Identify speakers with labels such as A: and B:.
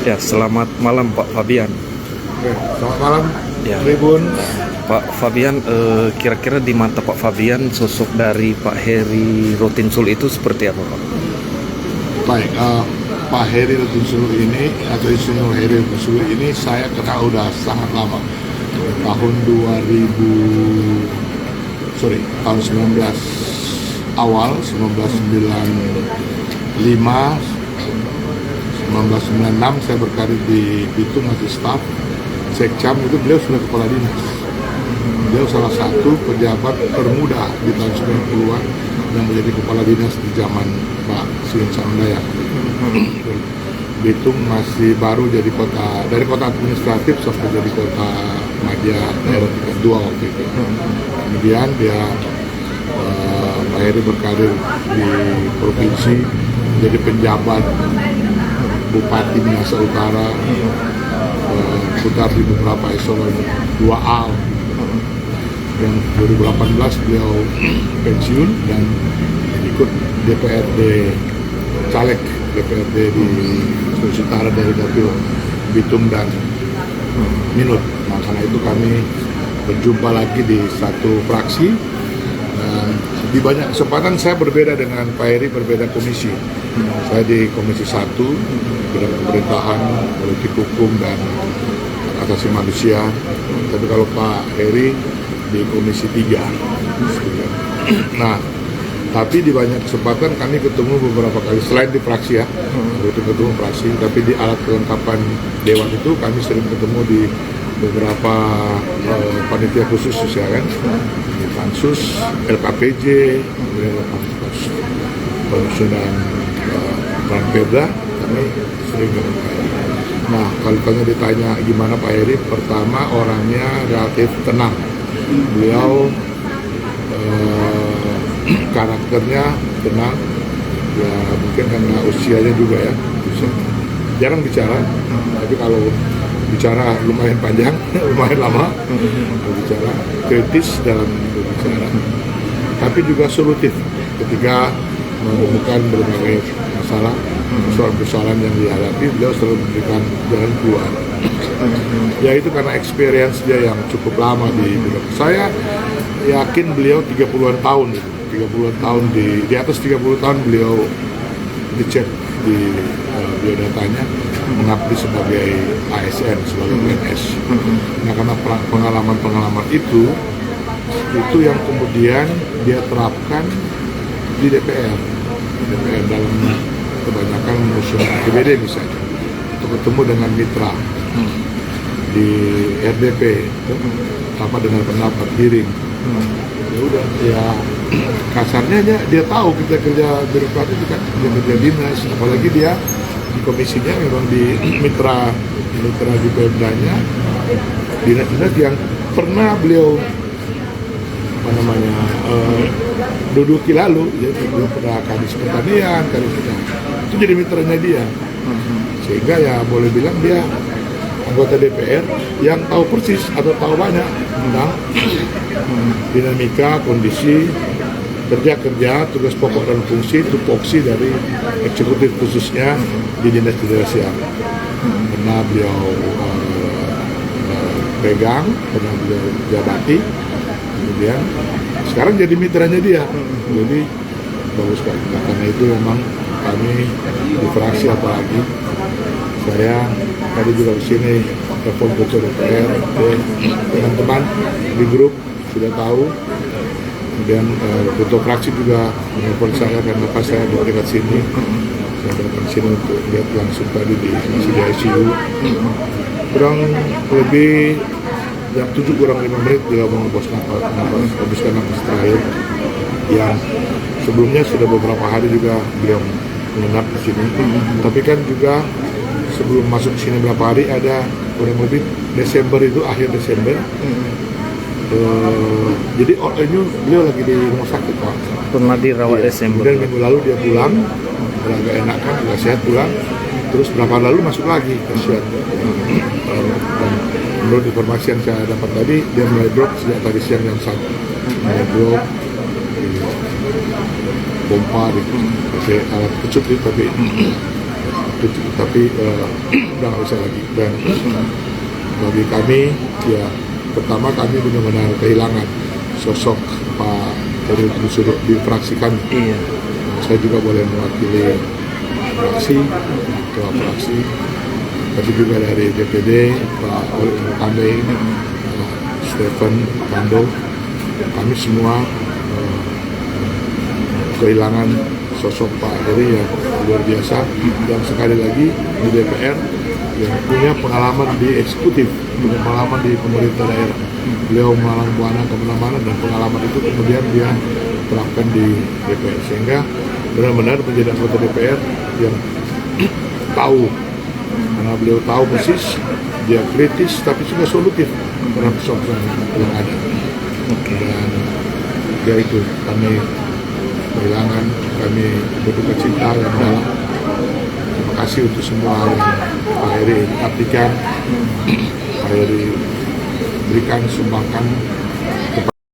A: Ya, selamat malam Pak Fabian.
B: Oke, selamat malam,
A: Ya.
B: Tribun.
A: Pak Fabian, kira-kira di mata Pak Fabian sosok dari Pak Heri Rotinsul itu seperti apa Pak?
B: Baik, Pak Heri Rotinsul ini atau Insinyur Heri Rotinsul ini saya kenal udah sangat lama. Tahun 19 awal 1995 1996 saya berkarir di Bitung masih staf Sekcam, itu beliau sudah kepala dinas. Beliau salah satu pejabat termuda di tahun 90-an yang menjadi kepala dinas di zaman Pak Suyen Samandayak. Bitung masih baru jadi kota, dari kota administratif sampai jadi kota madya daerah tingkat 2 waktu itu. Kemudian dia Pak Heri berkarir di provinsi, jadi penjabat Bupati Minahasa Utara, putar di beberapa eselon 2A. Dan 2018 beliau pensiun dan ikut DPRD caleg DPRD di Sulawesi Utara dari dapil Bitung dan Minut. Nah, karena itu kami berjumpa lagi di satu fraksi. Dan di banyak kesempatan saya berbeda dengan Pak Heri, berbeda komisi. Saya di Komisi 1, bidang pemerintahan, politik hukum, dan hak asasi manusia. Tapi kalau Pak Heri di Komisi 3. Nah, tapi di banyak kesempatan kami ketemu beberapa kali, selain di fraksi ya, ketemu fraksi, tapi di alat kelengkapan Dewan itu kami sering ketemu di beberapa panitia khusus ya kan, di Pansus, LKPJ, penyusunan Perda, kami sering ketemu. Nah, kalau ditanya gimana Pak Heri, pertama orangnya relatif tenang. Beliau karakternya tenang, ya mungkin karena usianya juga ya, jarang bicara, tapi kalau bicara lumayan panjang, lumayan lama, bicara kritis dalam berbicara, tapi juga solutif ketika menemukan berbagai masalah, persoalan-persoalan yang dihadapi, beliau selalu memberikan jalan keluar. Ya itu karena experience dia yang cukup lama di bidang. Saya yakin beliau 30-an tahun, 30-an tahun di atas 30 tahun beliau dicek di biodatanya mengabdi sebagai ASN, sebagai PNS. Nah, karena pengalaman itu yang kemudian dia terapkan di DPR dalam kebanyakan menyusun APBD misalnya, untuk ketemu dengan mitra di RDP, apa dengan pendapat hearing. Ya udah, ya kasarnya dia tahu kita kerja birokrat itu kan, kerja dinas, apalagi dia di komisinya memang di mitra di Pemdanya, dinas-dinas yang pernah beliau duduki lalu, ya beliau pernah kadis pertanian, itu jadi mitranya dia, sehingga ya boleh bilang dia anggota DPR yang tahu persis atau tahu banyak tentang dinamika, kondisi, kerja, tugas pokok dan fungsi, tupoksi dari eksekutif khususnya di dinas-dinas yang pernah beliau pegang, pernah beliau jabati, kemudian sekarang jadi mitranya dia. Jadi bagus sekali. Nah, karena itu memang kami di fraksi, apalagi saya tadi juga di sini telepon ketua DPR, teman-teman di grup sudah tahu. Kemudian ketua fraksi juga menelpon saya karena pas saya di dekat sini, saya datang sini untuk lihat langsung tadi masih di ICU. Kurang lebih jam 7 kurang 5 menit beliau menghabiskan nafas terakhir, yang sebelumnya sudah beberapa hari juga beliau menginap di sini. Tapi kan juga sebelum masuk ke sini berapa hari, ada kurang lebih Desember itu, akhir Desember. Jadi ini beliau lagi di rumah sakit Pak.
A: Pernah dirawat Desember.
B: Kemudian minggu lalu dia pulang, agak enakan, agak sehat pulang. Terus berapa lalu masuk lagi, kasihan. Dan menurut informasi yang saya dapat tadi, dia mulai drop sejak tadi siang jam 1. Mulai drop, pompa, pakai alat kecut itu, tapi tapi udah nggak bisa lagi. Dan bagi kami ya pertama kami benar-benar kehilangan sosok Pak Heri Rotin di fraksi kami.
A: Iya.
B: Saya juga boleh mewakili fraksi, ketua fraksi, tapi juga dari DPD Pak Kame, Stephen Pando, kami semua kehilangan sosok Pak Heri yang luar biasa, yang sekali lagi di DPR yang punya pengalaman di eksekutif, punya pengalaman di pemerintah daerah. Beliau melalang buana kemana-mana dan pengalaman itu kemudian dia terapkan di DPR sehingga benar-benar menjadi anggota DPR yang tahu, karena beliau tahu persis, dia kritis tapi juga solutif terhadap persoalan yang ada. Dan ya itu kami kehilangan, kami berduka cita yang dalam. Terima kasih untuk semua yang Pak Heri artikan, Pak Heri berikan, sumbangkan kepada